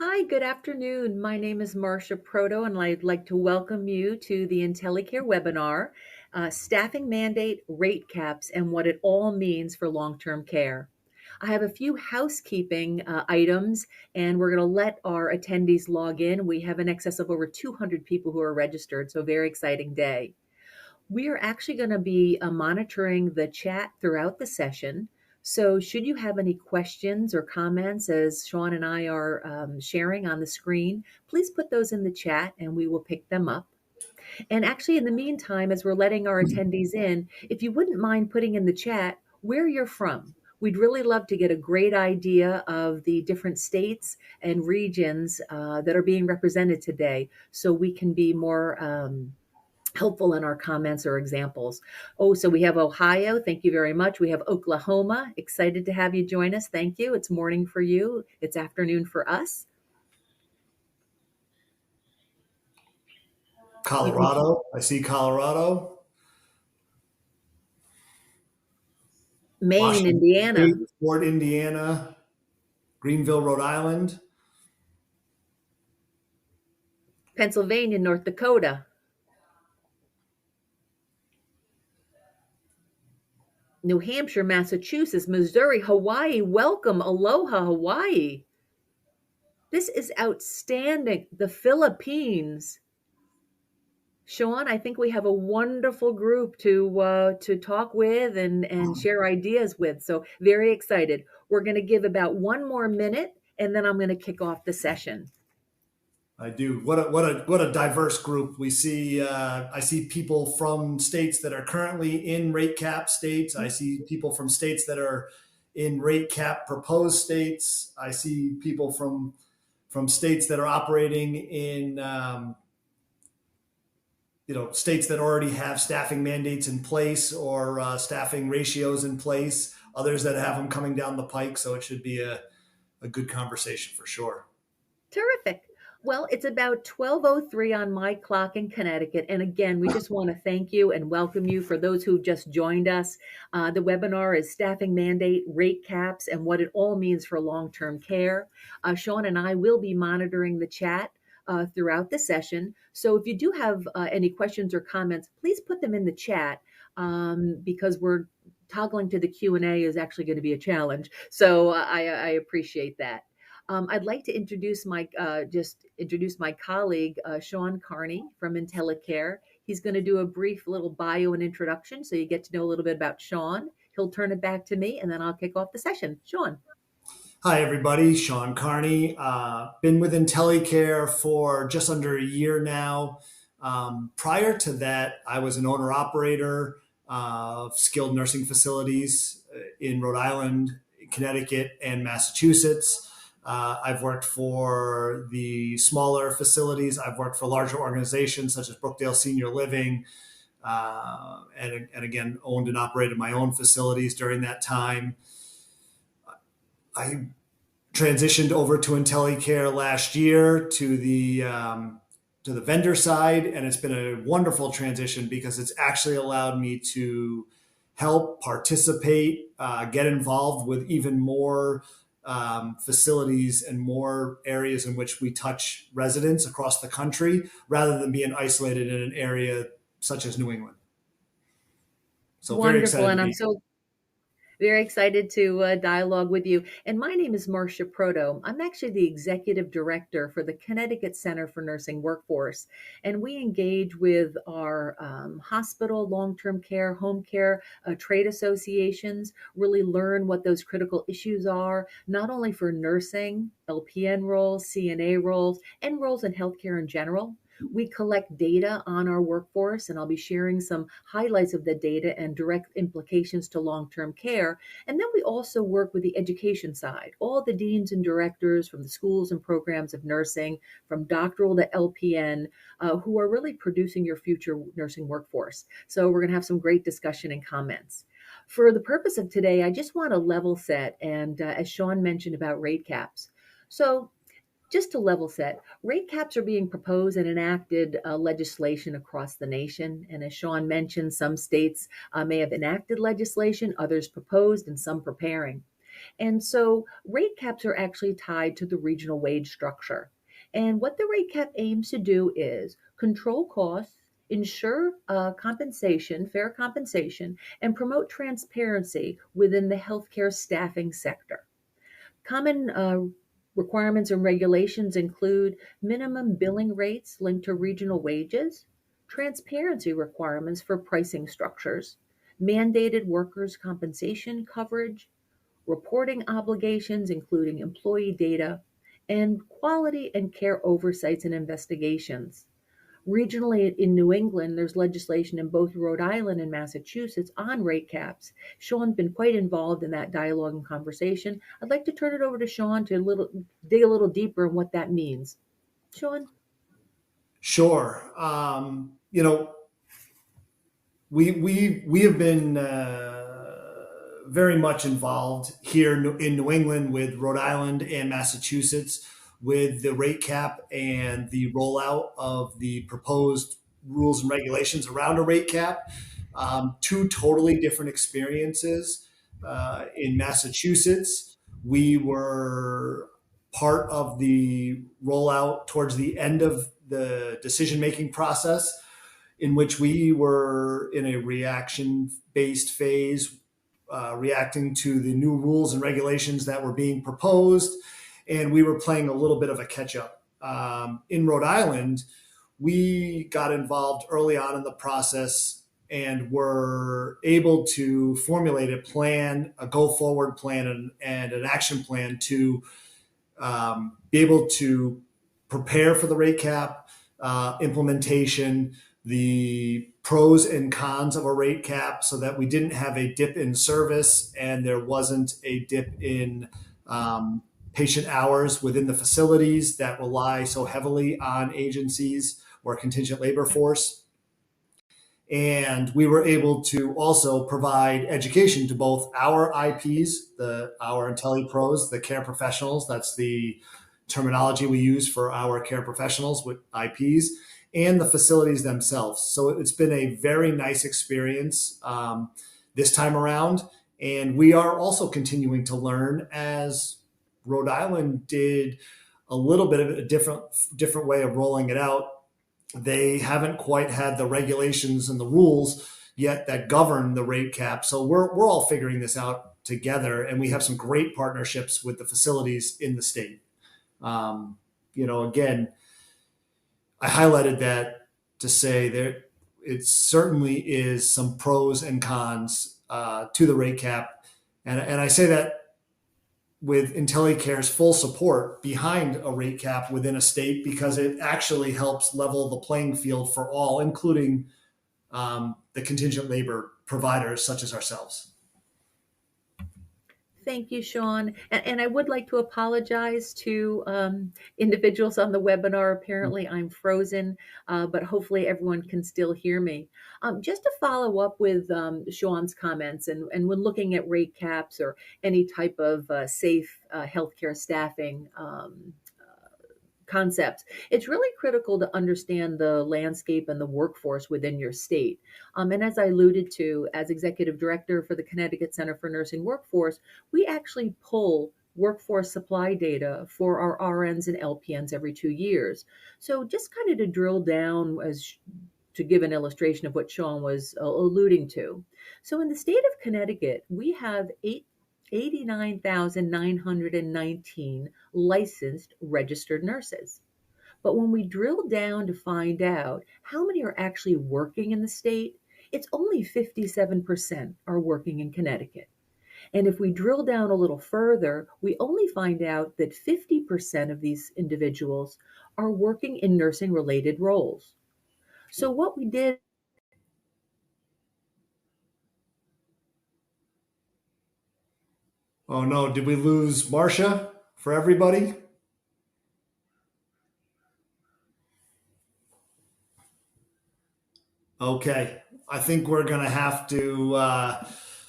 Hi, good afternoon. My name is Marsha Prodo, and I'd like to welcome you to the IntelyCare webinar, Staffing Mandate, Rate Caps, and What It All Means for Long-Term Care. I have a few housekeeping items, and we're going to let our attendees log in. We have in excess of over 200 people who are registered, so very exciting day. We are actually going to be monitoring the chat throughout the session. So, should you have any questions or comments as Sean and I are sharing on the screen, please put those in the chat and we will pick them up. And actually, in the meantime, as we're letting our attendees in, if you wouldn't mind putting in the chat where you're from, we'd really love to get a great idea of the different states and regions that are being represented today so we can be more helpful in our comments or examples. Oh, so we have Ohio. Thank you very much. We have Oklahoma. Excited to have you join us. Thank you. It's morning for you. It's afternoon for us. Colorado. I see Colorado. Maine, Washington Indiana, State, Fort, Indiana, Greenville, Rhode Island. Pennsylvania, North Dakota, New Hampshire, Massachusetts, Missouri, Hawaii. Welcome. Aloha, Hawaii. This is outstanding. The Philippines. Sean, I think we have a wonderful group to talk with and share ideas with. So very excited. We're going to give about one more minute, and then I'm going to kick off the session. I do. What a diverse group. We see. I see people from states that are currently in rate cap states. I see people from states that are in rate cap proposed states. I see people from states that are operating in states that already have staffing mandates in place or staffing ratios in place. Others that have them coming down the pike. So it should be a good conversation for sure. Terrific. Well, it's about 12:03 on my clock in Connecticut. And again, we just want to thank you and welcome you for those who just joined us. The webinar is Staffing Mandate, Rate Caps, and What It All Means for Long-Term Care. Sean and I will be monitoring the chat throughout the session. So if you do have any questions or comments, please put them in the chat because we're toggling to the Q&A is actually going to be a challenge. So I appreciate that. I'd like to introduce my colleague, Sean Carney from IntelyCare. He's going to do a brief little bio and introduction so you get to know a little bit about Sean. He'll turn it back to me and then I'll kick off the session. Sean. Hi, everybody. Sean Carney. Been with IntelyCare for just under a year now. Prior to that, I was an owner operator of skilled nursing facilities in Rhode Island, Connecticut, and Massachusetts. I've worked for the smaller facilities. I've worked for larger organizations such as Brookdale Senior Living, and again, owned and operated my own facilities during that time. I transitioned over to IntelyCare last year to the vendor side, and it's been a wonderful transition because it's actually allowed me to help participate, get involved with even more facilities and more areas in which we touch residents across the country rather than being isolated in an area such as New England. So very Wonderful. excited And to I'm be here. so very excited to dialogue with you. And my name is Marsha Prodo. I'm actually the executive director for the Connecticut Center for Nursing Workforce. And we engage with our hospital, long-term care, home care, trade associations, really learn what those critical issues are, not only for nursing, LPN roles, CNA roles, and roles in healthcare in general. We collect data on our workforce, and I'll be sharing some highlights of the data and direct implications to long term care. And then we also work with the education side, all the deans and directors from the schools and programs of nursing, from doctoral to LPN, who are really producing your future nursing workforce. So we're going to have some great discussion and comments. For the purpose of today, I just want to level set, and as Sean mentioned about rate caps. So just to level set, rate caps are being proposed and enacted legislation across the nation. And as Sean mentioned, some states may have enacted legislation, others proposed, and some preparing. And so rate caps are actually tied to the regional wage structure. And what the rate cap aims to do is control costs, ensure compensation, fair compensation, and promote transparency within the healthcare staffing sector. Common requirements and regulations include minimum billing rates linked to regional wages, transparency requirements for pricing structures, mandated workers' compensation coverage, reporting obligations, including employee data, and quality and care oversights and investigations. Regionally in New England, there's legislation in both Rhode Island and Massachusetts on rate caps. Sean's been quite involved in that dialogue and conversation. I'd like to turn it over to Sean to dig a little deeper in what that means. Sean? Sure. We have been very much involved here in New England with Rhode Island and Massachusetts with the rate cap and the rollout of the proposed rules and regulations around a rate cap. Two totally different experiences. In Massachusetts, we were part of the rollout towards the end of the decision making process, in which we were in a reaction based phase, reacting to the new rules and regulations that were being proposed. And we were playing a little bit of a catch up. In Rhode Island, we got involved early on in the process and were able to formulate a plan, a go forward plan, and an action plan to be able to prepare for the rate cap implementation, the pros and cons of a rate cap, so that we didn't have a dip in service and there wasn't a dip in patient hours within the facilities that rely so heavily on agencies or contingent labor force. And we were able to also provide education to both our IPs, our IntelyPros, the care professionals. That's the terminology we use for our care professionals with IPs, and the facilities themselves. So it's been a very nice experience this time around. And we are also continuing to learn, as Rhode Island did a little bit of a different way of rolling it out. They haven't quite had the regulations and the rules yet that govern the rate cap. So we're all figuring this out together, and we have some great partnerships with the facilities in the state. Again, I highlighted that to say there it certainly is some pros and cons to the rate cap, and I say that with IntelyCare's full support behind a rate cap within a state, because it actually helps level the playing field for all, including the contingent labor providers such as ourselves. Thank you, Sean. And I would like to apologize to individuals on the webinar. Apparently, I'm frozen, but hopefully everyone can still hear me. Just to follow up with Sean's comments, and when looking at rate caps or any type of safe healthcare staffing concepts, it's really critical to understand the landscape and the workforce within your state. And as I alluded to, as executive director for the Connecticut Center for Nursing Workforce, we actually pull workforce supply data for our RNs and LPNs every 2 years. So just kind of to drill down, as to give an illustration of what Sean was alluding to. So in the state of Connecticut, we have 89,919 licensed registered nurses. But when we drill down to find out how many are actually working in the state, it's only 57% are working in Connecticut. And if we drill down a little further, we only find out that 50% of these individuals are working in nursing related roles. So what we did. Oh no, did we lose Marsha for everybody? Okay, I think we're going to have to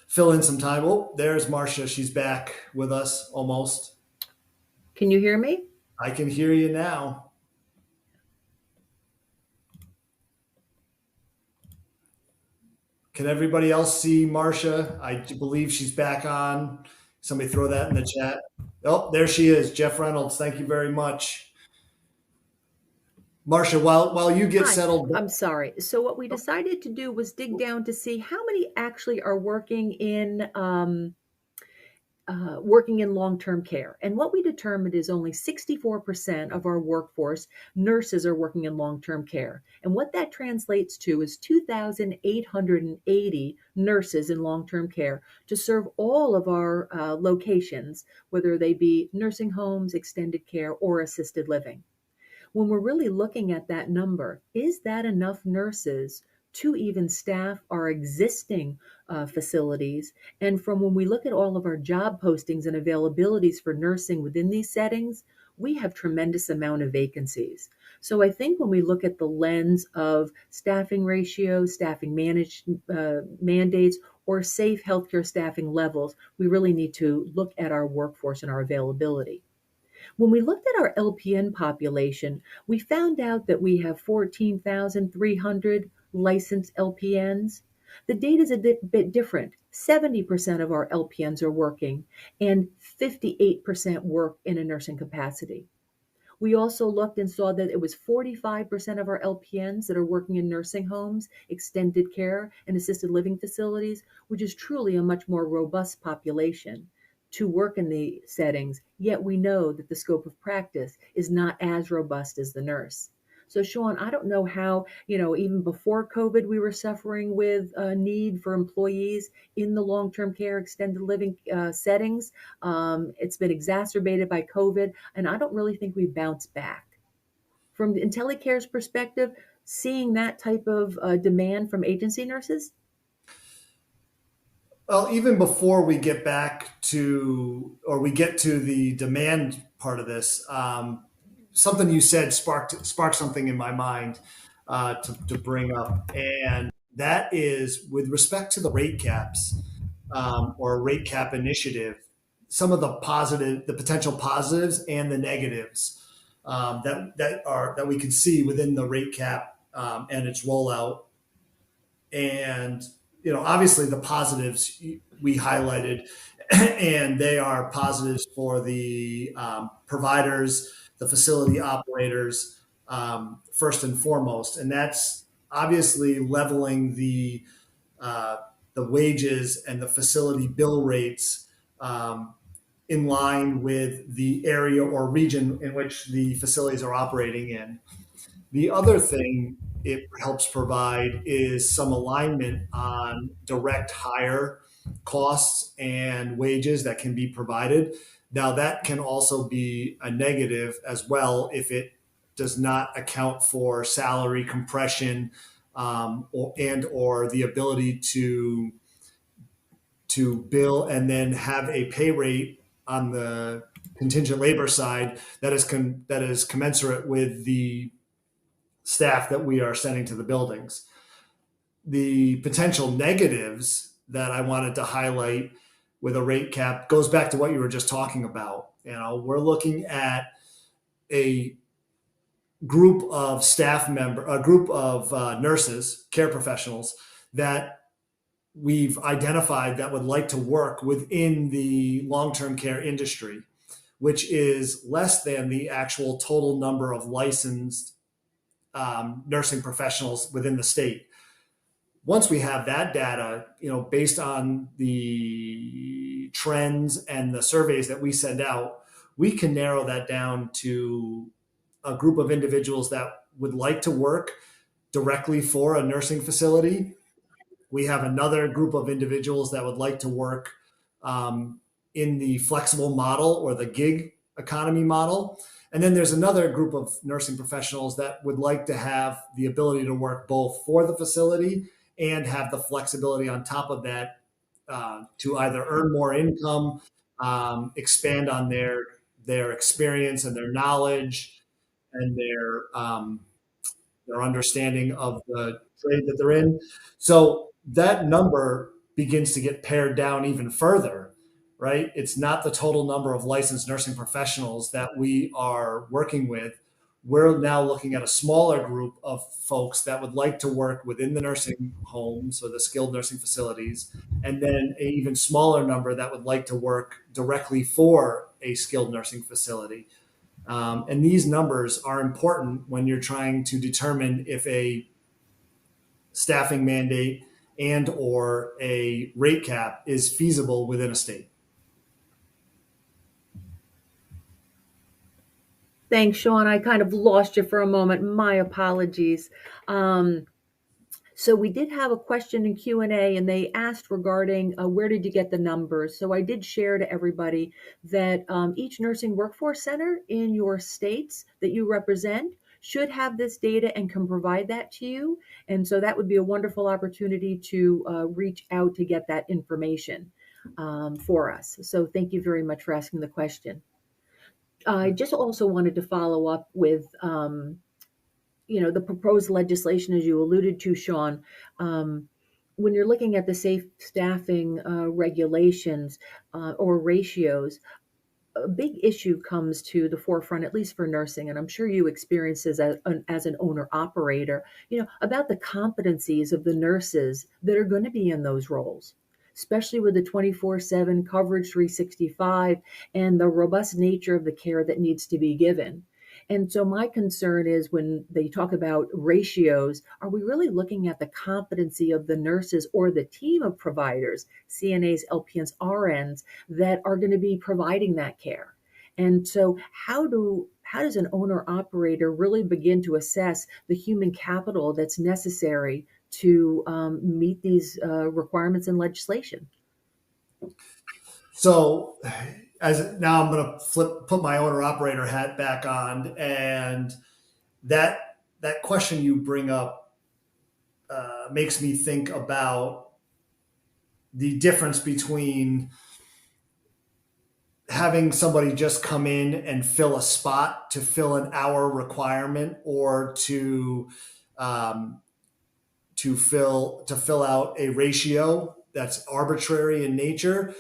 fill in some time. Oh, there's Marsha. She's back with us almost. Can you hear me? I can hear you now. Can everybody else see Marsha? I believe she's back on. Somebody throw that in the chat. Oh, there she is, Jeff Reynolds. Thank you very much. Marsha, while you get Hi, settled, I'm sorry. So what we decided to do was dig down to see how many actually are working in long-term care. And what we determined is only 64% of our workforce, nurses, are working in long-term care. And what that translates to is 2,880 nurses in long-term care to serve all of our locations, whether they be nursing homes, extended care, or assisted living. When we're really looking at that number, is that enough nurses to even staff our existing facilities? And from when we look at all of our job postings and availabilities for nursing within these settings, we have tremendous amount of vacancies. So I think when we look at the lens of staffing ratios, staffing mandates, or safe healthcare staffing levels, we really need to look at our workforce and our availability. When we looked at our LPN population, we found out that we have 14,300 licensed LPNs. The data is a bit different. 70% of our LPNs are working, and 58% work in a nursing capacity. We also looked and saw that it was 45% of our LPNs that are working in nursing homes, extended care, and assisted living facilities, which is truly a much more robust population to work in the settings. Yet we know that the scope of practice is not as robust as the nurse. So, Sean, I don't know how, even before COVID, we were suffering with a need for employees in the long term care, extended living settings. It's been exacerbated by COVID, and I don't really think we bounced back. From IntelyCare's perspective, seeing that type of demand from agency nurses? well, even before we get back to, or we get to the demand part of this, something you said sparked something in my mind to bring up, and that is with respect to the rate caps or rate cap initiative. Some of the potential positives and the negatives that we can see within the rate cap and its rollout, and obviously the positives we highlighted, and they are positives for the providers, the facility operators, first and foremost, and that's obviously leveling the wages and the facility bill rates in line with the area or region in which the facilities are operating in. The other thing it helps provide is some alignment on direct hire costs and wages that can be provided. Now, that can also be a negative as well if it does not account for salary compression or the ability to bill and then have a pay rate on the contingent labor side that is commensurate with the staff that we are sending to the buildings. The potential negatives that I wanted to highlight with a rate cap goes back to what you were just talking about. We're looking at a a group of nurses, care professionals that we've identified that would like to work within the long-term care industry, which is less than the actual total number of licensed nursing professionals within the state. Once we have that data, based on the trends and the surveys that we send out, we can narrow that down to a group of individuals that would like to work directly for a nursing facility. We have another group of individuals that would like to work in the flexible model or the gig economy model. And then there's another group of nursing professionals that would like to have the ability to work both for the facility and have the flexibility on top of that to either earn more income, expand on their experience and their knowledge and their understanding of the trade that they're in. So that number begins to get pared down even further, right? It's not the total number of licensed nursing professionals that we are working with. we're now looking at a smaller group of folks that would like to work within the nursing homes or the skilled nursing facilities, and then an even smaller number that would like to work directly for a skilled nursing facility. And these numbers are important when you're trying to determine if a staffing mandate and or a rate cap is feasible within a state. Thanks, Sean. I kind of lost you for a moment. My apologies. Um, so we did have a question in Q&A, and they asked regarding where did you get the numbers. So I did share to everybody that each nursing workforce center in your states that you represent should have this data and can provide that to you. And so that would be a wonderful opportunity to reach out to get that information for us. So thank you very much for asking the question. I just also wanted to follow up with the proposed legislation, as you alluded to, Sean. When you're looking at the safe staffing regulations or ratios, a big issue comes to the forefront, at least for nursing, and I'm sure you experience as an owner operator, about the competencies of the nurses that are going to be in those roles, especially with the 24/7 coverage 365 and the robust nature of the care that needs to be given. And so my concern is when they talk about ratios, are we really looking at the competency of the nurses or the team of providers, CNAs, LPNs, RNs, that are going to be providing that care? And so how does an owner operator really begin to assess the human capital that's necessary to meet these requirements in legislation? So as now I'm going to put my owner operator hat back on, and that question you bring up makes me think about the difference between having somebody just come in and fill a spot to fill an hour requirement, or um, to fill out a ratio that's arbitrary in nature,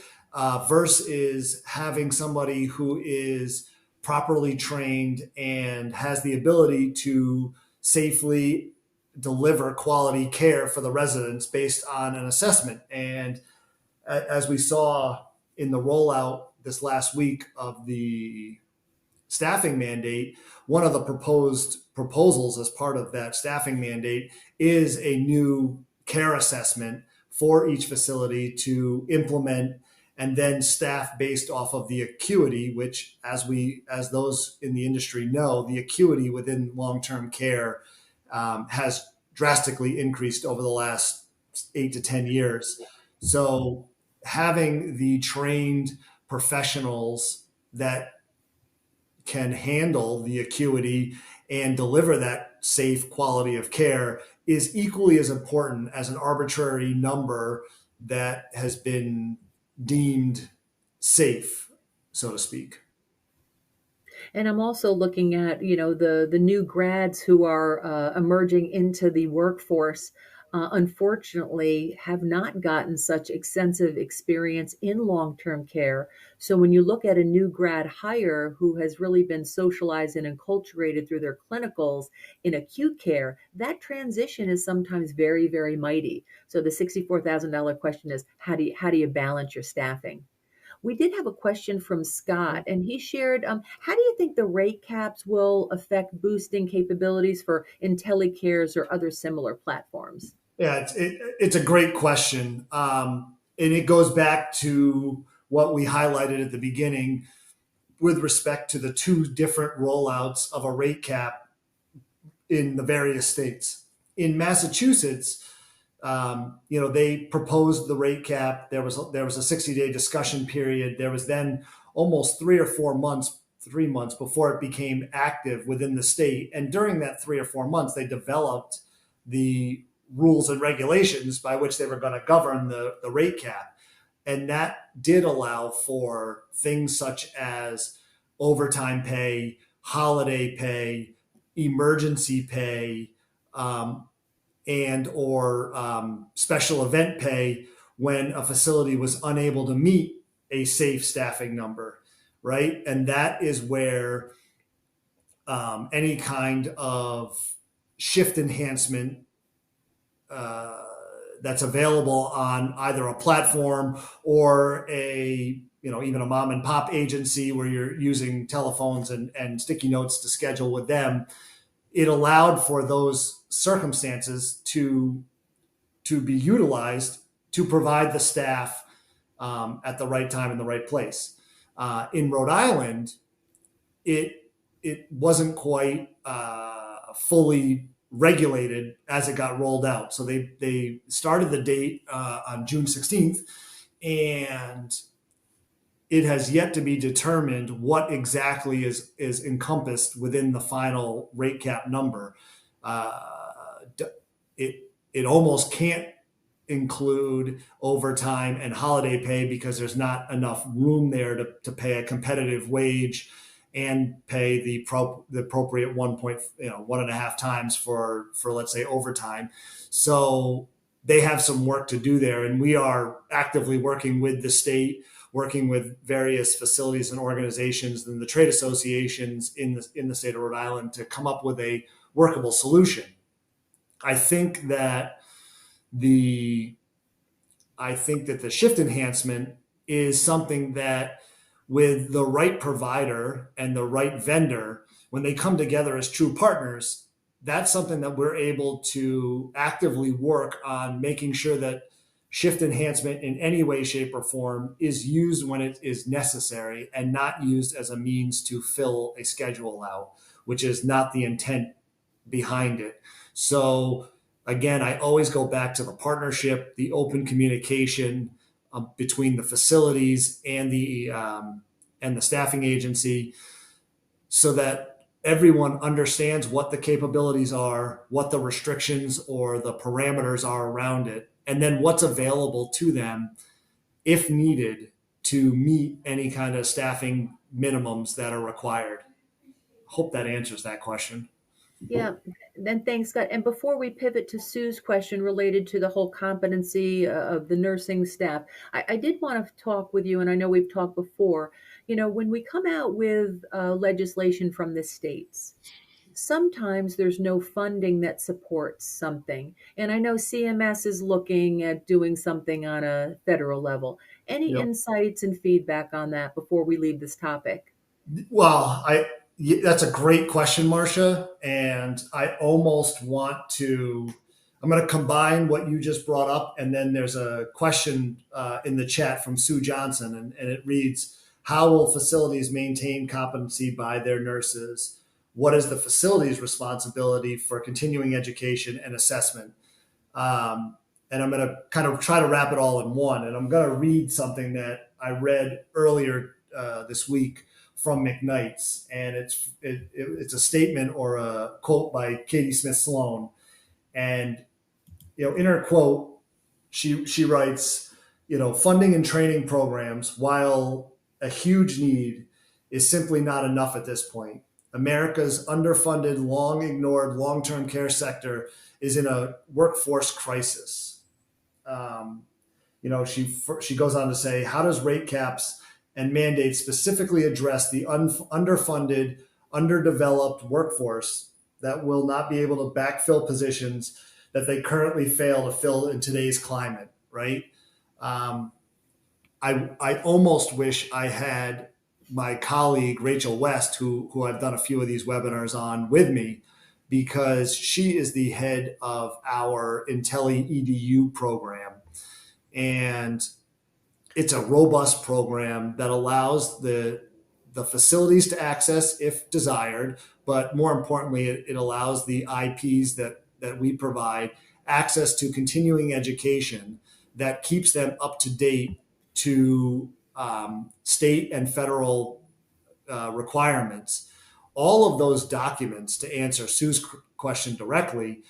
versus having somebody who is properly trained and has the ability to safely deliver quality care for the residents based on an assessment. And as we saw in the rollout this last week of the staffing mandate, one of the proposals as part of that staffing mandate is a new care assessment for each facility to implement and then staff based off of the acuity, which as those in the industry know, the acuity within long-term care has drastically increased over the last 8 to 10 years. So having the trained professionals that can handle the acuity and deliver that safe quality of care is equally as important as an arbitrary number that has been deemed safe, so to speak. And I'm also looking at, the new grads who are emerging into the workforce. Unfortunately, have not gotten such extensive experience in long-term care. So when you look at a new grad hire who has really been socialized and enculturated through their clinicals in acute care, that transition is sometimes very, very mighty. So the $64,000 question is, how do you balance your staffing? We did have a question from Scott, and he shared, how do you think the rate caps will affect boosting capabilities for IntelyCares or other similar platforms? Yeah, it's a great question. And it goes back to what we highlighted at the beginning with respect to the two different rollouts of a rate cap in the various states. In Massachusetts, they proposed the rate cap. There was a 60-day discussion period. There was then almost 3 months before it became active within the state. And during that 3 or 4 months, they developed the rules and regulations by which they were going to govern the rate cap. And that did allow for things such as overtime pay, holiday pay, emergency pay, and or special event pay when a facility was unable to meet a safe staffing number, right? And that is where any kind of shift enhancement uh, that's available on either a platform or a even a mom and pop agency where you're using telephones and sticky notes to schedule with them. It allowed for those circumstances to be utilized to provide the staff at the right time in the right place. In Rhode Island, it wasn't quite fully regulated as it got rolled out. So they started the date on June 16th, and it has yet to be determined what exactly is encompassed within the final rate cap number. Uh, it almost can't include overtime and holiday pay because there's not enough room there to pay a competitive wage and pay the appropriate 1.5 times for let's say overtime. So they have some work to do there, and we are actively working with the state, working with various facilities and organizations and the trade associations in the state of Rhode Island to come up with a workable solution. I think that the I think that the shift enhancement is something that, with the right provider and the right vendor, when they come together as true partners, that's something that we're able to actively work on making sure that shift enhancement in any way, shape, or form is used when it is necessary and not used as a means to fill a schedule out, which is not the intent behind it. So again, I always go back to the partnership, the open communication between the facilities and the staffing agency, so that everyone understands what the capabilities are, what the restrictions or the parameters are around it, and then what's available to them if needed to meet any kind of staffing minimums that are required. Hope that answers that question. Yeah, then thanks, Scott. And before we pivot to Sue's question related to the whole competency of the nursing staff, I did want to talk with you, and I know we've talked before. When we come out with legislation from the states, sometimes there's no funding that supports something. And I know CMS is looking at doing something on a federal level. Any Yep. insights and feedback on that before we leave this topic? Well, that's a great question, Marsha, and I almost want to. I'm going to combine what you just brought up, and then there's a question in the chat from Sue Johnson, and it reads: how will facilities maintain competency by their nurses? What is the facility's responsibility for continuing education and assessment? And I'm going to kind of try to wrap it all in one. And I'm going to read something that I read earlier this week from McKnight's, and it's a statement or a quote by Katie Smith Sloan. And in her quote, she writes, funding and training programs, while a huge need, is simply not enough at this point. America's underfunded, long ignored long-term care sector is in a workforce crisis. She goes on to say, how does rate caps and mandates specifically address the underfunded, underdeveloped workforce that will not be able to backfill positions that they currently fail to fill in today's climate, right? I almost wish I had my colleague Rachel West, who I've done a few of these webinars on, with me, because she is the head of our IntelyEDU program, and it's a robust program that allows the facilities to access if desired, but more importantly, it allows the IPs that we provide access to continuing education that keeps them up to date to state and federal requirements. All of those documents, to answer Sue's question directly,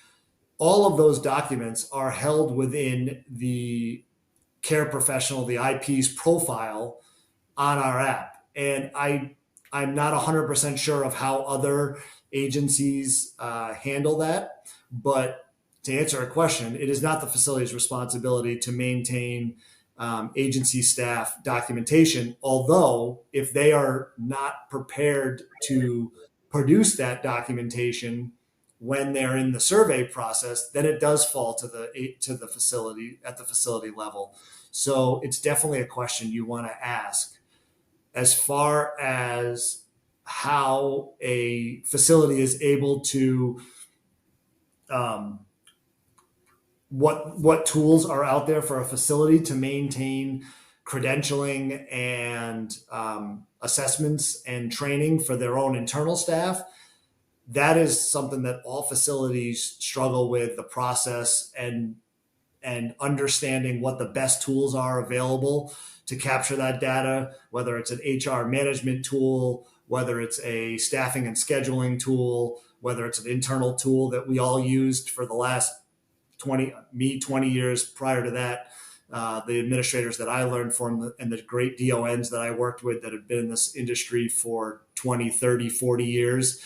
all of those documents are held within the care professional, the IP's profile on our app. And I'm not 100% sure of how other agencies handle that. But to answer a question, it is not the facility's responsibility to maintain agency staff documentation. Although, if they are not prepared to produce that documentation when they're in the survey process, then it does fall to the facility at the facility level. So it's definitely a question you want to ask. As far as how a facility is able to um, what tools are out there for a facility to maintain credentialing and assessments and training for their own internal staff, that is something that all facilities struggle with, the process and understanding what the best tools are available to capture that data, whether it's an HR management tool, whether it's a staffing and scheduling tool, whether it's an internal tool that we all used for the last 20 years prior to that. The administrators that I learned from and the great DONs that I worked with that have been in this industry for 20, 30, 40 years.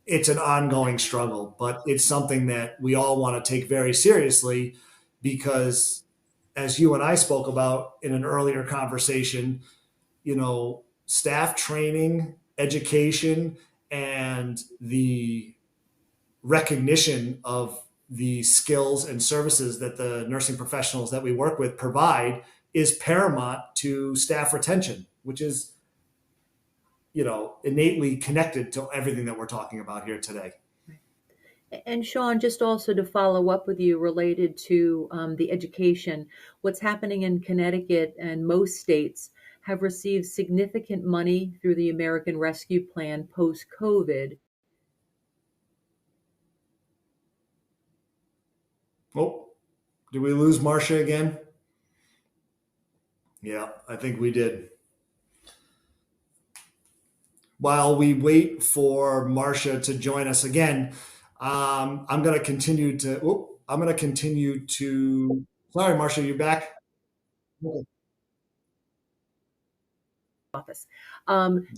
It's an ongoing struggle, but it's something that we all want to take very seriously because, as you and I spoke about in an earlier conversation, staff training, education, and the recognition of the skills and services that the nursing professionals that we work with provide is paramount to staff retention, which is, innately connected to everything that we're talking about here today. And Sean, just also to follow up with you related to the education, what's happening in Connecticut and most states have received significant money through the American Rescue Plan post-COVID. Oh, did we lose Marsha again? Yeah, I think we did. While we wait for Marsha to join us again, I'm going to continue to. I'm going to continue to. Sorry, Marsha, you back? Okay. Office.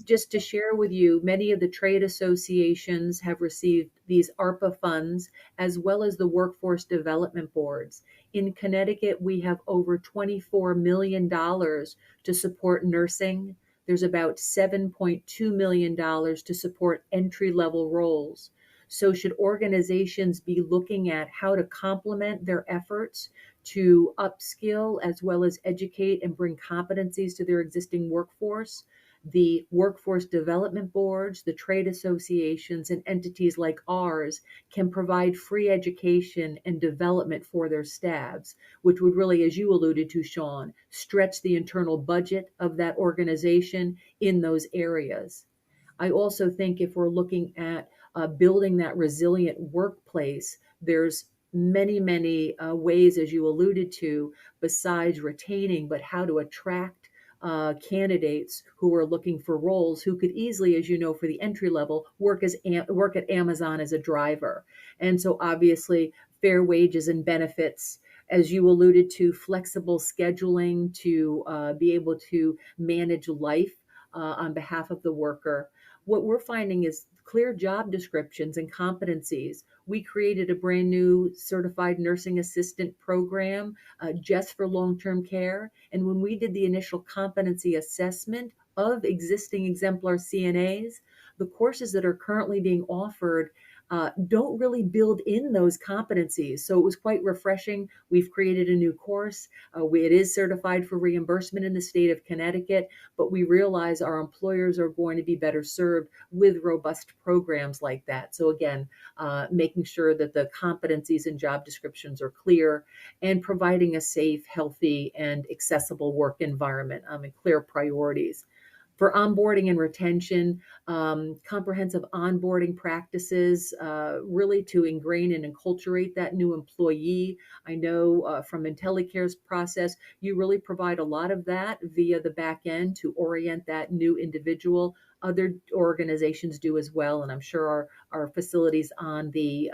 Just to share with you, many of the trade associations have received these ARPA funds as well as the workforce development boards. In Connecticut, we have over $24 million to support nursing. There's about $7.2 million to support entry level roles. So, should organizations be looking at how to complement their efforts to upskill as well as educate and bring competencies to their existing workforce? The workforce development boards, the trade associations, and entities like ours can provide free education and development for their staffs, which would really, as you alluded to, Sean, stretch the internal budget of that organization in those areas. I also think if we're looking at building that resilient workplace, there's many ways, as you alluded to, besides retaining, but how to attract candidates who are looking for roles who could easily, as you know, for the entry level, work at Amazon as a driver. And so obviously fair wages and benefits, as you alluded to, flexible scheduling to be able to manage life on behalf of the worker. What we're finding is clear job descriptions and competencies. We created a brand new certified nursing assistant program just for long-term care. And when we did the initial competency assessment of existing exemplar CNAs, the courses that are currently being offered don't really build in those competencies. So it was quite refreshing. We've created a new course. It is certified for reimbursement in the state of Connecticut, but we realize our employers are going to be better served with robust programs like that. So again, making sure that the competencies and job descriptions are clear and providing a safe, healthy, and accessible work environment and clear priorities. For onboarding and retention, comprehensive onboarding practices, really to ingrain and enculturate that new employee. I know from IntelyCare's process, you really provide a lot of that via the back end to orient that new individual. Other organizations do as well, and I'm sure our facilities on the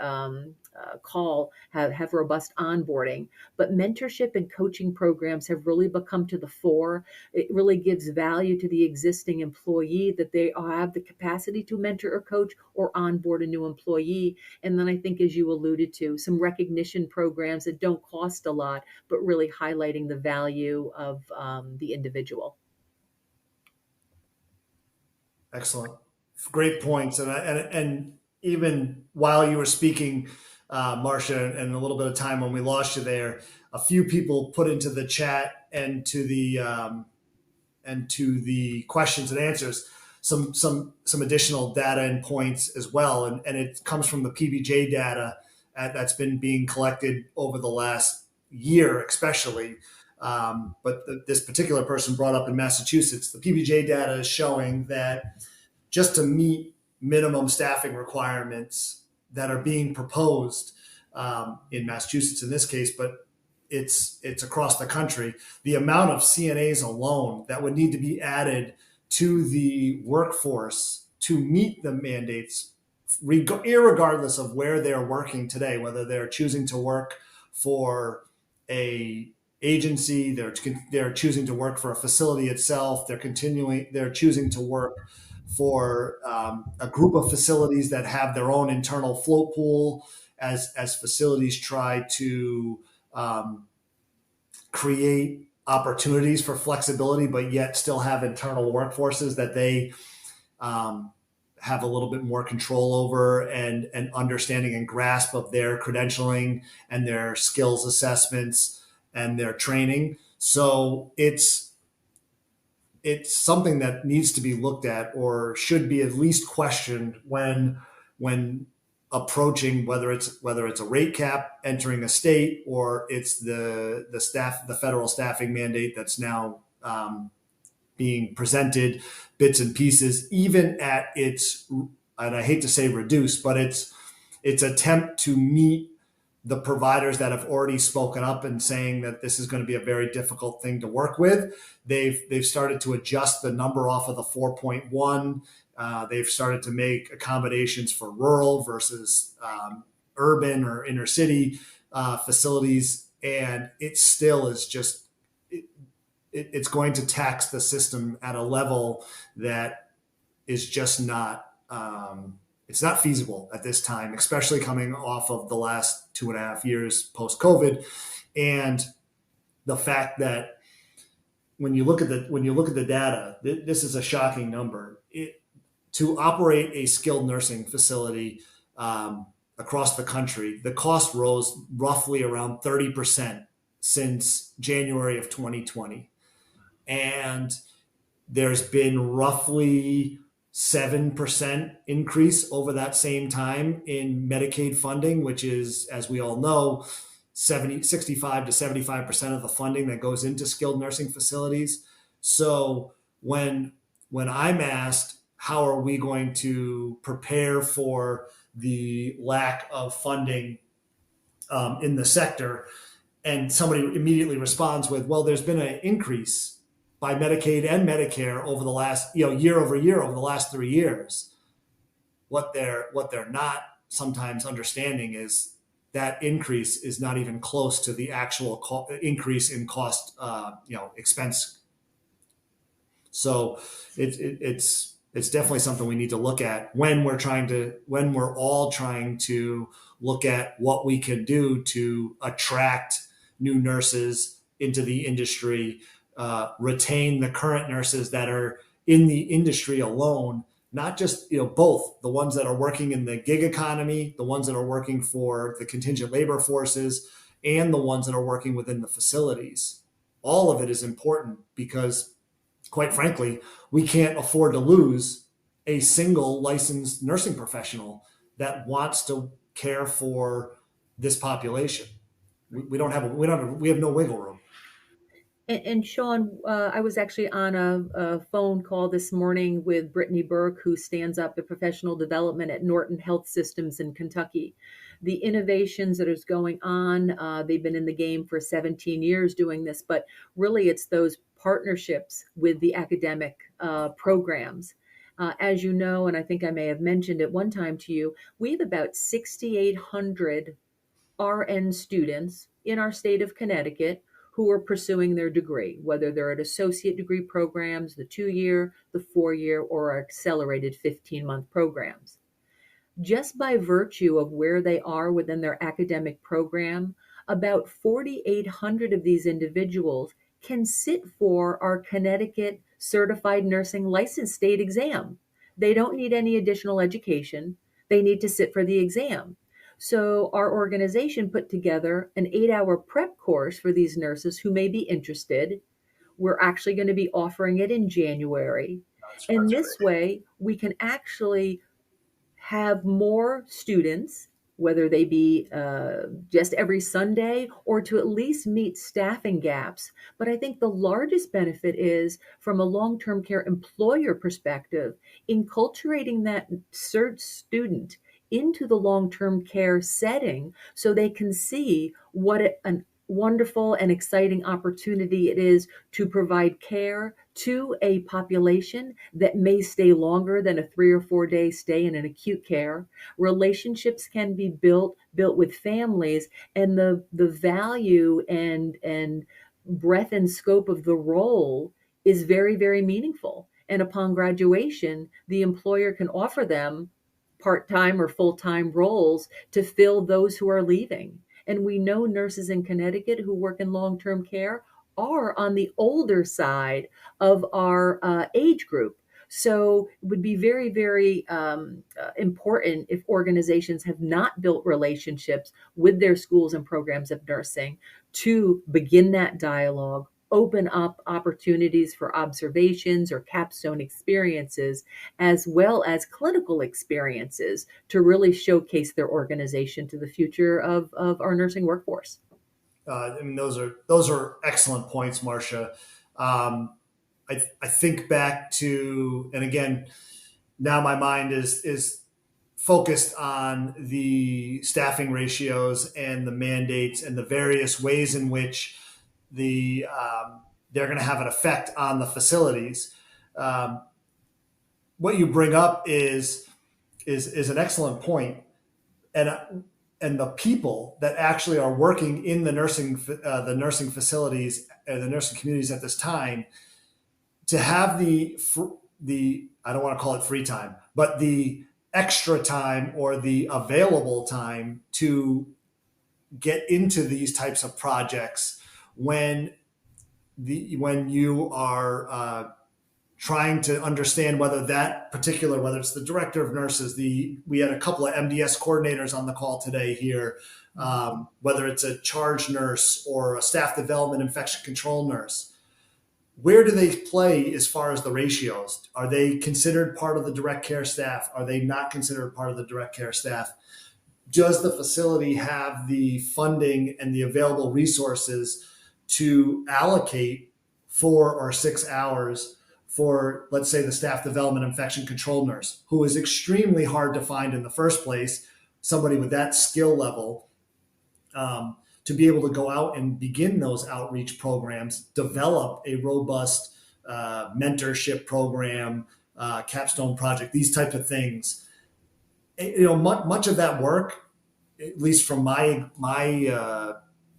call have robust onboarding. But mentorship and coaching programs have really become to the fore. It really gives value to the existing employee that they have the capacity to mentor or coach or onboard a new employee. And then I think, as you alluded to, some recognition programs that don't cost a lot, but really highlighting the value of the individual. Excellent. Great points, and even while you were speaking, Marcia, and a little bit of time when we lost you there, a few people put into the chat and to the questions and answers some additional data and points as well, and it comes from the PBJ data that's been being collected over the last year, especially. But this particular person brought up in Massachusetts, the PBJ data is showing that just to meet minimum staffing requirements that are being proposed in Massachusetts in this case, but it's across the country. The amount of CNAs alone that would need to be added to the workforce to meet the mandates, irregardless of where they're working today, whether they're choosing to work for a agency, they're choosing to work for a facility itself, they're choosing to work for a group of facilities that have their own internal float pool as facilities try to create opportunities for flexibility, but yet still have internal workforces that they have a little bit more control over and understanding and grasp of their credentialing and their skills assessments and their training. So it's something that needs to be looked at or should be at least questioned when approaching whether it's a rate cap entering a state or it's the federal staffing mandate that's now being presented bits and pieces, even at its, and I hate to say reduced, but its attempt to meet the providers that have already spoken up and saying that this is going to be a very difficult thing to work with. They've started to adjust the number off of the 4.1. They've started to make accommodations for rural versus urban or inner city facilities, and it still is just it's going to tax the system at a level that is just not it's not feasible at this time, especially coming off of the last 2.5 years post COVID, and the fact that when you look at the data, this is a shocking number. To operate a skilled nursing facility across the country, the cost rose roughly around 30% since January of 2020, and there's been roughly 7% increase over that same time in Medicaid funding, which is, as we all know, 65 to 75% of the funding that goes into skilled nursing facilities. So when I'm asked, how are we going to prepare for the lack of funding in the sector? And somebody immediately responds with, well, there's been an increase by Medicaid and Medicare over the last, year over year over the last 3 years. What they're not sometimes understanding is that increase is not even close to the actual increase in cost, expense. So it's definitely something we need to look at when we're all trying to look at what we can do to attract new nurses into the industry, retain the current nurses that are in the industry alone, not just both the ones that are working in the gig economy, the ones that are working for the contingent labor forces, and the ones that are working within the facilities. All of it is important because, quite frankly, we can't afford to lose a single licensed nursing professional that wants to care for this population. We have no wiggle room. And Sean, I was actually on a phone call this morning with Brittany Burke, who stands up at professional development at Norton Health Systems in Kentucky. The innovations that is going on, they've been in the game for 17 years doing this, but really it's those partnerships with the academic programs. As you know, and I think I may have mentioned at one time to you, we have about 6,800 RN students in our state of Connecticut who are pursuing their degree, whether they're at associate degree programs, the 2-year, the 4-year, or our accelerated 15-month programs. Just by virtue of where they are within their academic program, about 4,800 of these individuals can sit for our Connecticut Certified Nursing License State exam. They don't need any additional education. They need to sit for the exam. So our organization put together an 8-hour prep course for these nurses who may be interested. We're actually going to be offering it in January. And That's this great. way, we can actually have more students, whether they be just every Sunday or to at least meet staffing gaps. But I think the largest benefit is from a long term care employer perspective, enculturating that CERT student into the long term care setting so they can see what an wonderful and exciting opportunity it is to provide care to a population that may stay longer than a 3 or 4 day stay in an acute care. Relationships can be built with families, and the value and breadth and scope of the role is very, very meaningful. And upon graduation, the employer can offer them part-time or full-time roles to fill those who are leaving. And we know nurses in Connecticut who work in long-term care are on the older side of our age group. So it would be very, very important if organizations have not built relationships with their schools and programs of nursing to begin that dialogue, open up opportunities for observations or capstone experiences, as well as clinical experiences to really showcase their organization to the future of our nursing workforce. I mean, those are excellent points, Marcia. Um, I think back to, and again, now my mind is focused on the staffing ratios and the mandates and the various ways in which they're going to have an effect on the facilities. Um, what you bring up is an excellent point, and and the people that actually are working in the nursing facilities, the nursing communities at this time, to have the I don't want to call it free time, but the extra time or the available time to get into these types of projects when when you are trying to understand whether that particular, whether it's the director of nurses, we had a couple of MDS coordinators on the call today here, whether it's a charge nurse or a staff development infection control nurse. Where do they play as far as the ratios? Are they considered part of the direct care staff? Are they not considered part of the direct care staff? Does the facility have the funding and the available resources to allocate 4 or 6 hours for, let's say, the staff development infection control nurse, who is extremely hard to find in the first place, somebody with that skill level, to be able to go out and begin those outreach programs, develop a robust mentorship program, capstone project, these types of things. Much of that work, at least from my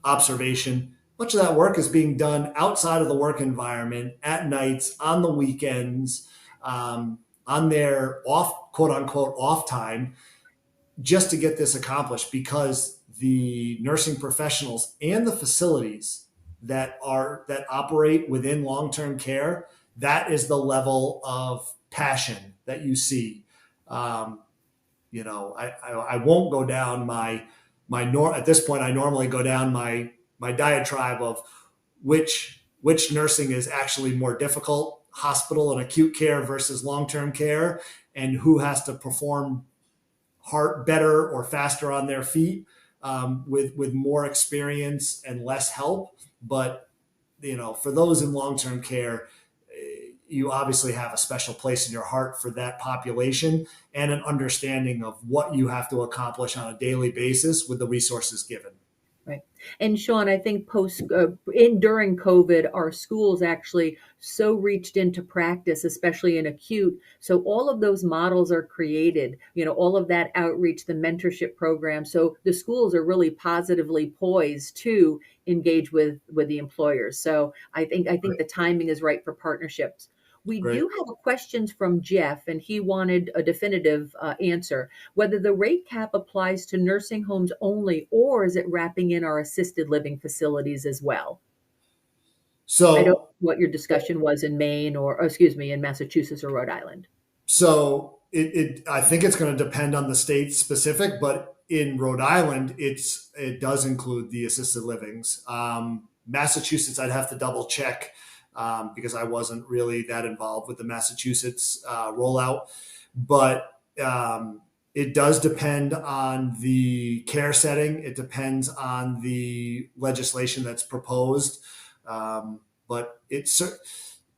observation, much of that work is being done outside of the work environment at nights, on the weekends, on their off, quote unquote, off time, just to get this accomplished, because the nursing professionals and the facilities that operate within long-term care, that is the level of passion that you see. Um, I won't go down at this point. I normally go down my diatribe of which nursing is actually more difficult, hospital and acute care versus long-term care, and who has to perform better or faster on their feet, with more experience and less help. But for those in long-term care, you obviously have a special place in your heart for that population and an understanding of what you have to accomplish on a daily basis with the resources given. Right. And Sean, I think during COVID, our schools actually so reached into practice, especially in acute. So all of those models are created, all of that outreach, the mentorship program. So the schools are really positively poised to engage with the employers. So I think Great. the timing is right for partnerships. We Great. do have questions from Jeff, and he wanted a definitive answer whether the rate cap applies to nursing homes only, or is it wrapping in our assisted living facilities as well? I don't So know what your discussion was in Maine or excuse me, in Massachusetts or Rhode Island. So I think it's going to depend on the state specific, but in Rhode Island, it does include the assisted livings. Massachusetts, I'd have to double check because I wasn't really that involved with the Massachusetts rollout, but it does depend on the care setting. It depends on the legislation that's proposed, but it's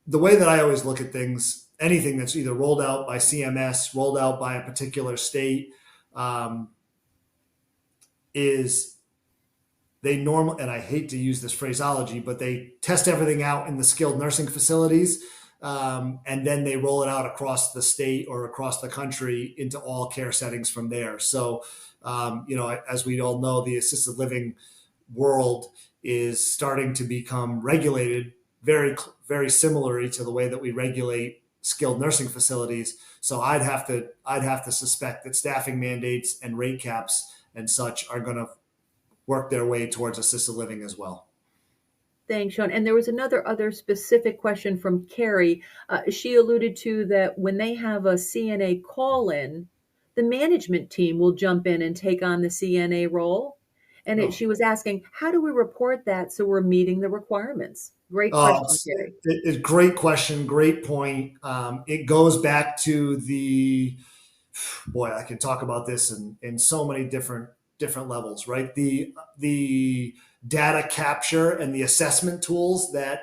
the way that I always look at things, anything that's either rolled out by CMS, rolled out by a particular state, um, is they normal, and I hate to use this phraseology, but they test everything out in the skilled nursing facilities, and then they roll it out across the state or across the country into all care settings from there. So, as we all know, the assisted living world is starting to become regulated very similarly to the way that we regulate skilled nursing facilities. So I'd have to suspect that staffing mandates and rate caps and such are going to work their way towards assisted living as well. Thanks, Sean. And there was another other specific question from Carrie. She alluded to that when they have a CNA call in, the management team will jump in and take on the CNA role. And Oh, she was asking, how do we report that so we're meeting the requirements? Great question, Carrie. great question, great point. It goes back to boy, I can talk about this in so many different levels, right? The data capture and the assessment tools that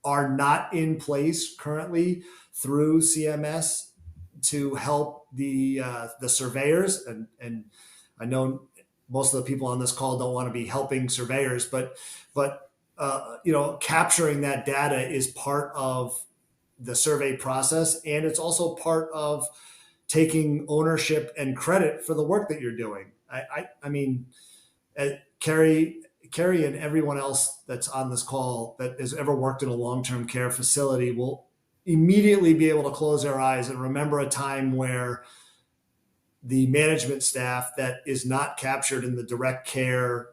are not in place currently through CMS to help the surveyors, and I know most of the people on this call don't want to be helping surveyors, but capturing that data is part of the survey process, and it's also part of taking ownership and credit for the work that you're doing. I mean, uh, Carrie, Carrie, and everyone else that's on this call that has ever worked in a long-term care facility will immediately be able to close their eyes and remember a time where the management staff that is not captured in the direct care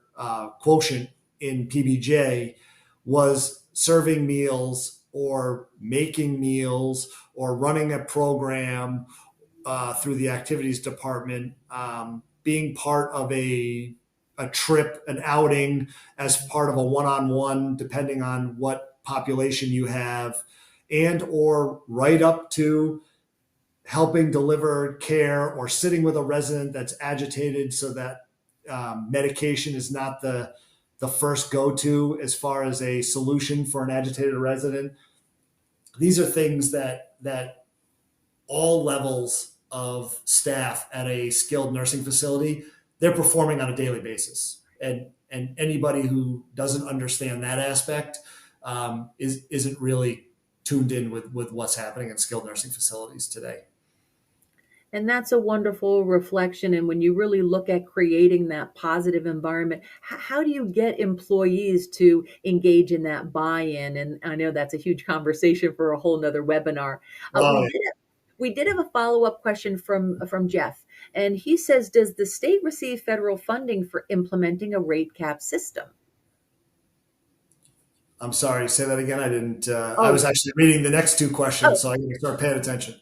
quotient in PBJ was serving meals or making meals or running a program through the activities department, being part of a trip, an outing as part of a one-on-one, depending on what population you have, and or right up to helping deliver care or sitting with a resident that's agitated so that medication is not the first go-to as far as a solution for an agitated resident. These are things that all levels of staff at a skilled nursing facility, they're performing on a daily basis. And anybody who doesn't understand that aspect isn't really tuned in with what's happening in skilled nursing facilities today. And that's a wonderful reflection. And when you really look at creating that positive environment, how do you get employees to engage in that buy-in? And I know that's a huge conversation for a whole nother webinar. Oh, We did have a follow-up question from Jeff, and he says, does the state receive federal funding for implementing a rate cap system? I'm sorry. Say that again. I didn't. I Oh, was actually reading the next two questions, oh, so I got to start paying attention.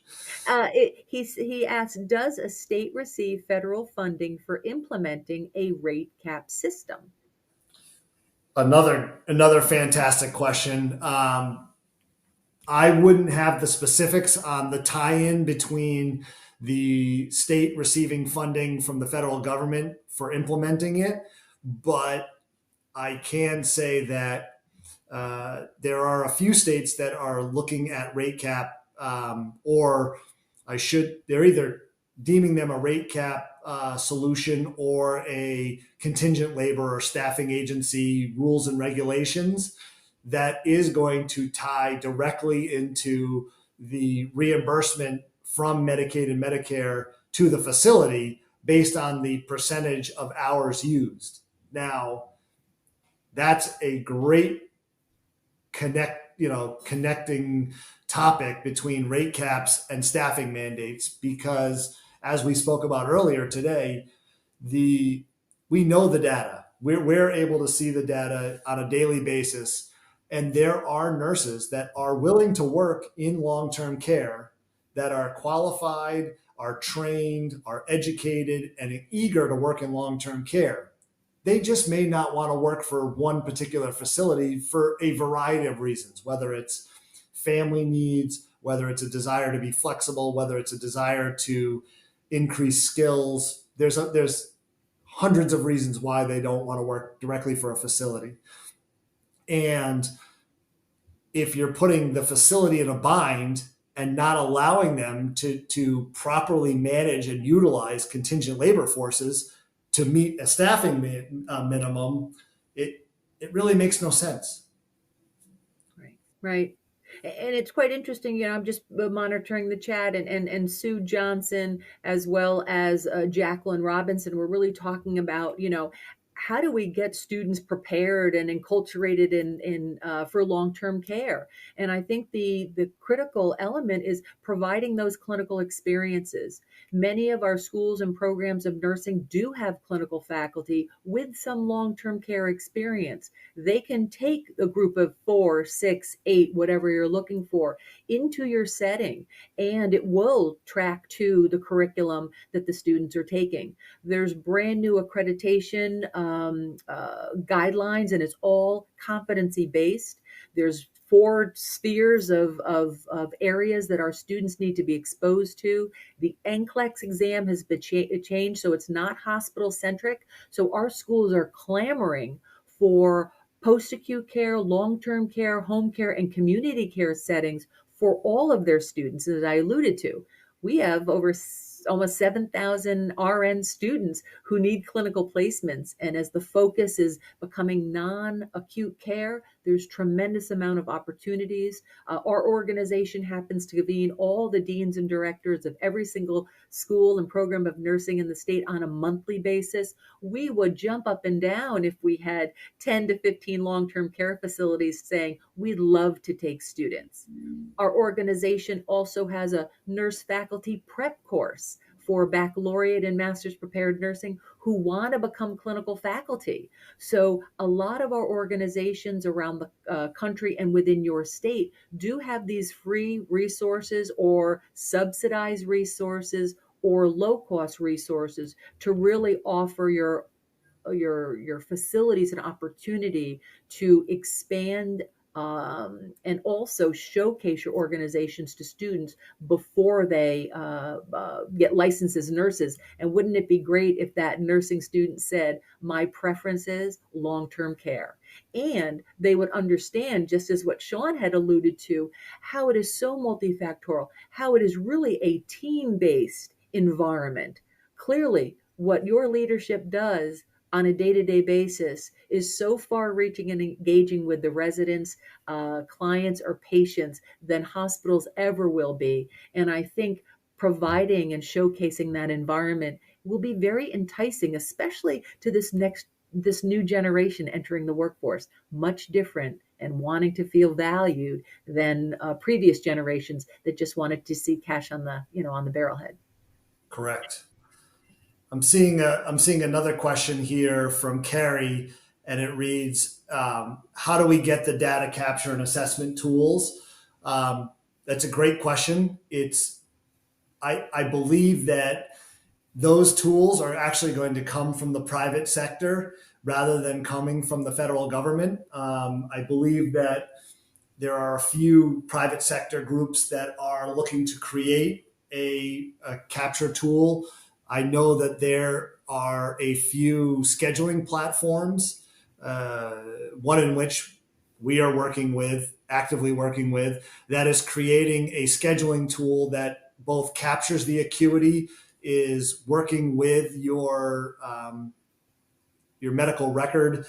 he asked, does a state receive federal funding for implementing a rate cap system? Another fantastic question. I wouldn't have the specifics on the tie-in between the state receiving funding from the federal government for implementing it, but I can say that there are a few states that are looking at rate cap, or they're either deeming them a rate cap solution or a contingent labor or staffing agency rules and regulations that is going to tie directly into the reimbursement from Medicaid and Medicare to the facility based on the percentage of hours used. Now, that's a great connecting topic between rate caps and staffing mandates because as we spoke about earlier today, the we know the data. We're able to see the data on a daily basis, and there are nurses that are willing to work in long-term care that are qualified, are trained, are educated, and eager to work in long-term care. They just may not want to work for one particular facility for a variety of reasons, whether it's family needs, whether it's a desire to be flexible, whether it's a desire to increase skills. There's hundreds of reasons why they don't want to work directly for a facility. And if you're putting the facility in a bind and not allowing them to properly manage and utilize contingent labor forces to meet a staffing minimum, it really makes no sense. Right. Right. And it's quite interesting, I'm just monitoring the chat, and Sue Johnson as well as Jacqueline Robinson were really talking about, how do we get students prepared and enculturated in for long-term care? And I think the critical element is providing those clinical experiences. Many of our schools and programs of nursing do have clinical faculty with some long-term care experience. They can take a group of 4, 6, 8, whatever you're looking for, into your setting, and it will track to the curriculum that the students are taking. There's brand new accreditation guidelines, and it's all competency based. There's 4 spheres of areas that our students need to be exposed to. The NCLEX exam has been changed, so it's not hospital centric. So our schools are clamoring for post-acute care, long-term care, home care, and community care settings for all of their students. As I alluded to, we have over almost 7,000 RN students who need clinical placements. And as the focus is becoming non-acute care, there's tremendous amount of opportunities. Our organization happens to convene all the deans and directors of every single school and program of nursing in the state on a monthly basis. We would jump up and down if we had 10 to 15 long-term care facilities saying, we'd love to take students. Our organization also has a nurse faculty prep course for baccalaureate and master's prepared nursing who want to become clinical faculty. So a lot of our organizations around the country and within your state do have these free resources or subsidized resources or low-cost resources to really offer your facilities an opportunity to expand and also showcase your organizations to students before they get licensed as nurses. And wouldn't it be great if that nursing student said, my preference is long-term care? And they would understand, just as what Sean had alluded to, how it is so multifactorial, how it is really a team-based environment. Clearly, what your leadership does on a day-to-day basis is so far reaching and engaging with the residents, clients, or patients than hospitals ever will be. And I think providing and showcasing that environment will be very enticing, especially to this new generation entering the workforce, much different and wanting to feel valued than previous generations that just wanted to see cash on the barrelhead. Correct. I'm seeing another question here from Carrie, and it reads, "How do we get the data capture and assessment tools?" That's a great question. I believe that those tools are actually going to come from the private sector rather than coming from the federal government. I believe that there are a few private sector groups that are looking to create a capture tool. I know that there are a few scheduling platforms, one in which we are actively working with, that is creating a scheduling tool that both captures the acuity, is working with your medical record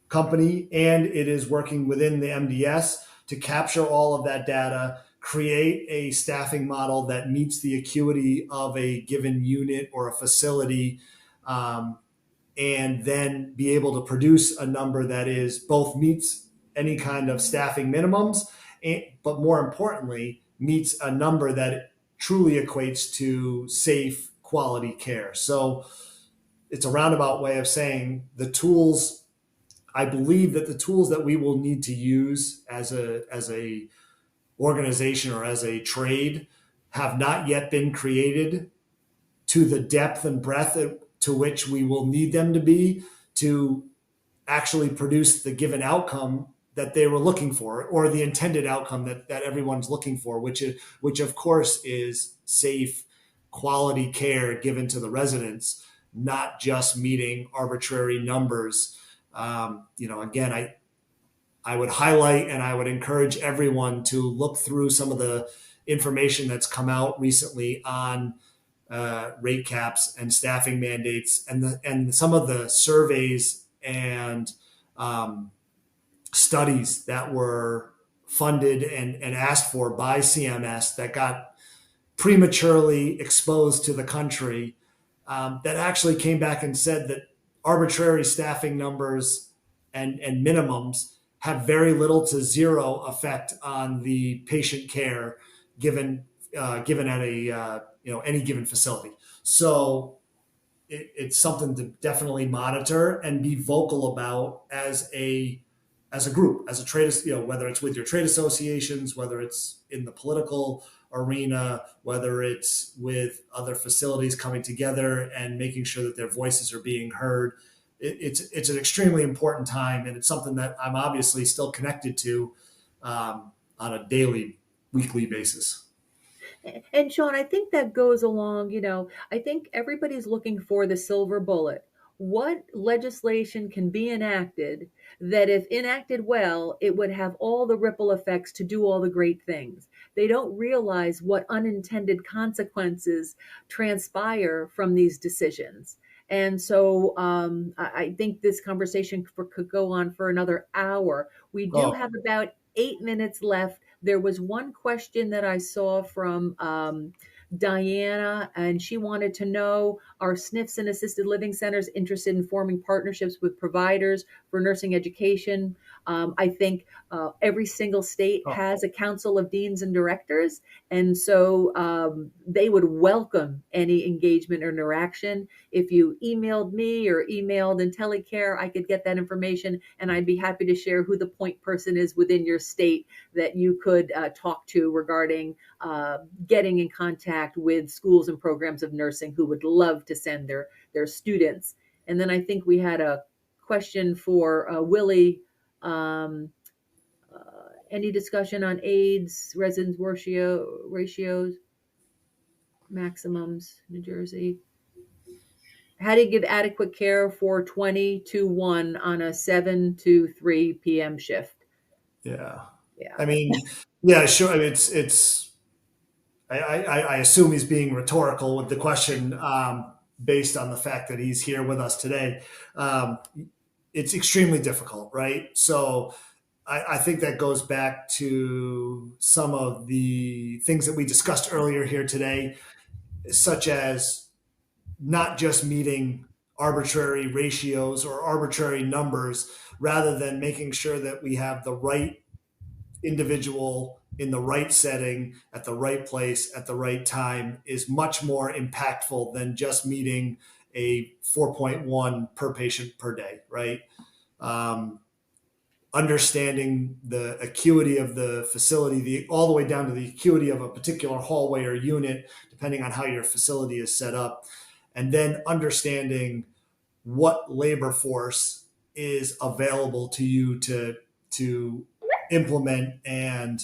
company, and it is working within the MDS to capture all of that data, create a staffing model that meets the acuity of a given unit or a facility, and then be able to produce a number that is both meets any kind of staffing minimums, but more importantly, meets a number that truly equates to safe, quality care. So it's a roundabout way of saying I believe that the tools that we will need to use as a organization or as a trade have not yet been created to the depth and breadth to which we will need them to be to actually produce the given outcome that they were looking for, or the intended outcome that everyone's looking for, which of course is safe, quality care given to the residents, not just meeting arbitrary numbers. Again, I would highlight and I would encourage everyone to look through some of the information that's come out recently on rate caps and staffing mandates, and some of the surveys and studies that were funded and asked for by CMS that got prematurely exposed to the country, that actually came back and said that arbitrary staffing numbers and minimums have very little to zero effect on the patient care given at a any given facility. So it's something to definitely monitor and be vocal about as a group, as a trade, whether it's with your trade associations, whether it's in the political arena, whether it's with other facilities coming together and making sure that their voices are being heard. It's an extremely important time, and it's something that I'm obviously still connected to on a daily, weekly basis. And Sean, I think that goes along, I think everybody's looking for the silver bullet. What legislation can be enacted that, if enacted well, it would have all the ripple effects to do all the great things? They don't realize what unintended consequences transpire from these decisions. And so I think this conversation could go on for another hour. We do Oh, have about 8 minutes left. There was one question that I saw from Diana, and she wanted to know, are SNFs and assisted living centers interested in forming partnerships with providers for nursing education? I think every single state oh, has a council of deans and directors, and so they would welcome any engagement or interaction. If you emailed me or emailed IntelyCare, I could get that information, and I'd be happy to share who the point person is within your state that you could talk to regarding getting in contact with schools and programs of nursing who would love to send their students. And then I think we had a question for Willie. Um, any discussion on AIDS, residence ratios, maximums, New Jersey? How to give adequate care for 20 to 1 on a 7 to 3 p.m. shift? yeah. Yeah. I mean, yeah, sure. I mean, it's. I assume he's being rhetorical with the question, based on the fact that he's here with us today. Um, it's extremely difficult, right? So I think that goes back to some of the things that we discussed earlier here today, such as not just meeting arbitrary ratios or arbitrary numbers, rather than making sure that we have the right individual in the right setting at the right place at the right time is much more impactful than just meeting a 4.1 per patient per day, right? Um, Understanding the acuity of the facility, all the way down to the acuity of a particular hallway or unit, depending on how your facility is set up, and then understanding what labor force is available to you to implement and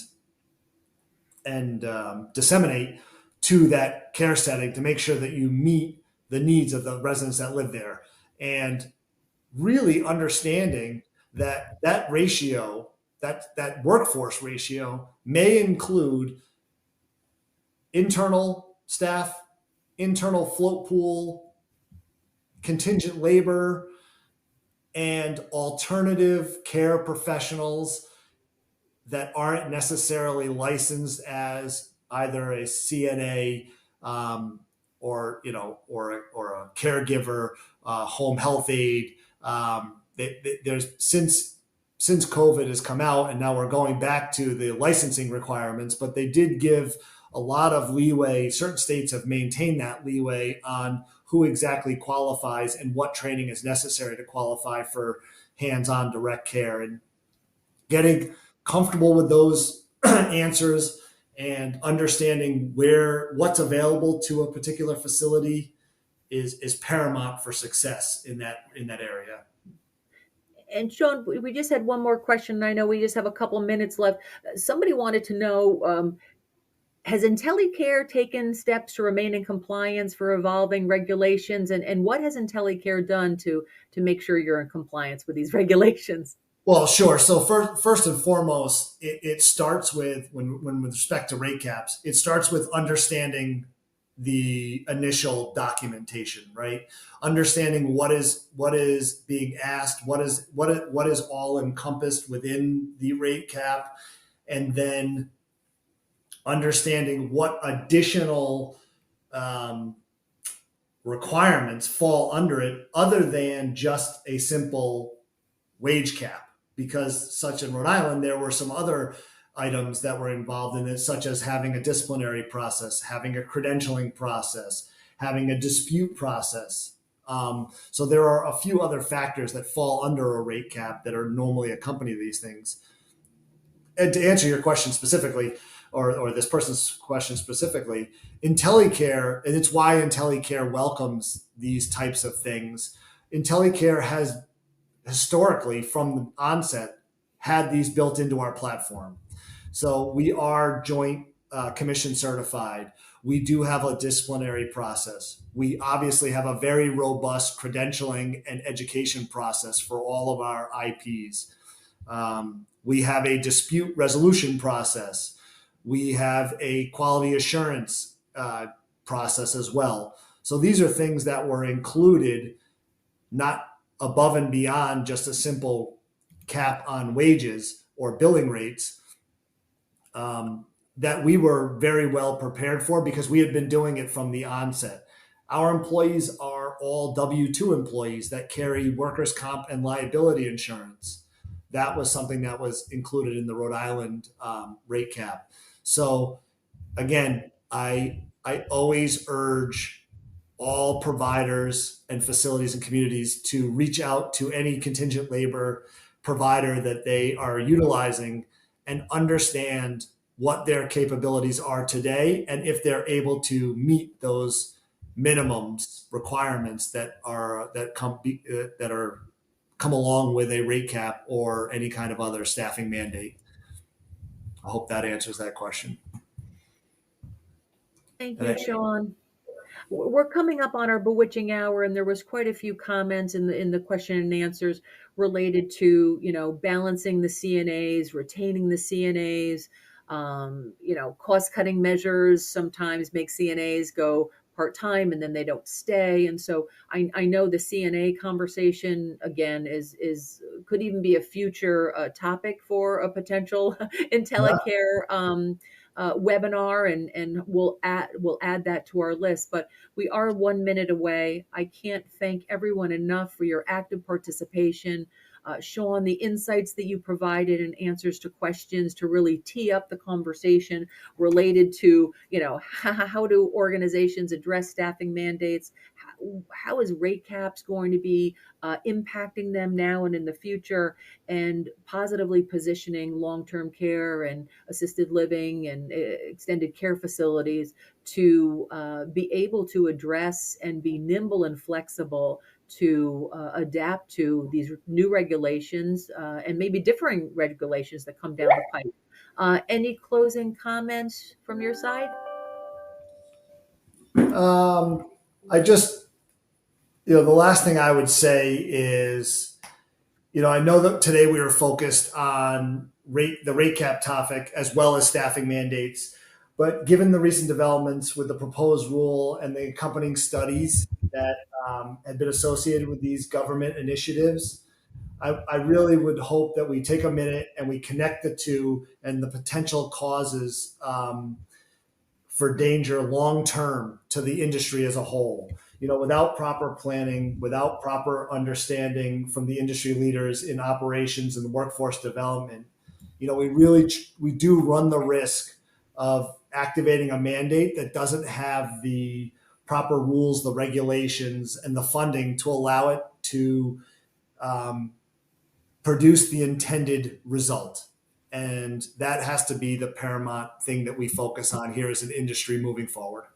disseminate to that care setting to make sure that you meet the needs of the residents that live there, and really understanding that ratio, that workforce ratio, may include internal staff, internal float pool, contingent labor, and alternative care professionals that aren't necessarily licensed as either a CNA, or a caregiver, home health aide. There's since COVID has come out, and now we're going back to the licensing requirements, but they did give a lot of leeway. Certain states have maintained that leeway on who exactly qualifies and what training is necessary to qualify for hands-on direct care, and getting comfortable with those answers and understanding what's available to a particular facility is paramount for success in that area. And Sean, we just had one more question. I know we just have a couple minutes left. Somebody wanted to know, has IntelyCare taken steps to remain in compliance for evolving regulations? And what has IntelyCare done to make sure you're in compliance with these regulations? Well, sure. So first and foremost, it starts with when with respect to rate caps, it starts with understanding the initial documentation, right? Understanding what is being asked, what is all encompassed within the rate cap, and then understanding what additional um, requirements fall under it, other than just a simple wage cap, because such in Rhode Island, there were some other items that were involved in it, such as having a disciplinary process, having a credentialing process, having a dispute process. So there are a few other factors that fall under a rate cap that are normally accompany these things. And to answer your question specifically, or this person's question specifically, IntelyCare, and it's why IntelyCare welcomes these types of things. IntelyCare has historically, from the onset, had these built into our platform. So we are joint commission certified. We do have a disciplinary process. We obviously have a very robust credentialing and education process for all of our IPs. We have a dispute resolution process. We have a quality assurance process as well. So these are things that were included, not above and beyond just a simple cap on wages or billing rates, that we were very well prepared for because we had been doing it from the onset. Our employees are all W-2 employees that carry workers' comp and liability insurance. That was something that was included in the Rhode Island rate cap. So again, I always urge all providers and facilities and communities to reach out to any contingent labor provider that they are utilizing and understand what their capabilities are today and if they're able to meet those minimums requirements that come along with a rate cap or any kind of other staffing mandate. I hope that answers that question. Thank And you, Sean. We're coming up on our bewitching hour, and there was quite a few comments in the question and answers related to balancing the CNAs, retaining the CNAs. Cost cutting measures sometimes make CNAs go part time and then they don't stay. And so I know the CNA conversation again is could even be a future topic for a potential yeah. IntelyCare webinar, and we'll add that to our list. But we are 1 minute away. I can't thank everyone enough for your active participation. Sean, the insights that you provided and answers to questions to really tee up the conversation related to, how do organizations address staffing mandates? How is rate caps going to be impacting them now and in the future, and positively positioning long-term care and assisted living and extended care facilities to be able to address and be nimble and flexible to adapt to these new regulations and maybe differing regulations that come down the pipe. Any closing comments from your side? I just, the last thing I would say is, I know that today we were focused on the rate cap topic as well as staffing mandates, but given the recent developments with the proposed rule and the accompanying studies that had been associated with these government initiatives, I really would hope that we take a minute and we connect the two and the potential causes for danger long term to the industry as a whole. Without proper planning, without proper understanding from the industry leaders in operations and workforce development, we do run the risk of activating a mandate that doesn't have the proper rules, the regulations, and the funding to allow it to produce the intended result. And that has to be the paramount thing that we focus on here as an industry moving forward.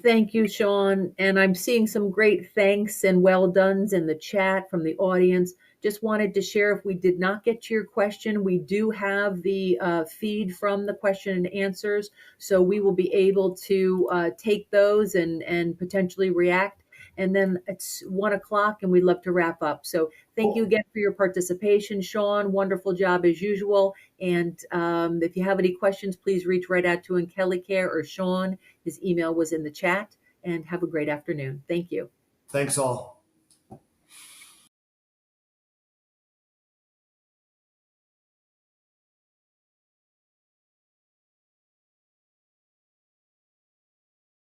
Thank you, Sean. And I'm seeing some great thanks and well dones in the chat from the audience. Just wanted to share, if we did not get to your question, we do have the feed from the question and answers. So we will be able to take those and potentially react. And then it's 1 o'clock and we'd love to wrap up. So thank you again for your participation, Sean. Wonderful job as usual. And if you have any questions, please reach right out to IntelyCare or Sean. His email was in the chat. And have a great afternoon. Thank you. Thanks all.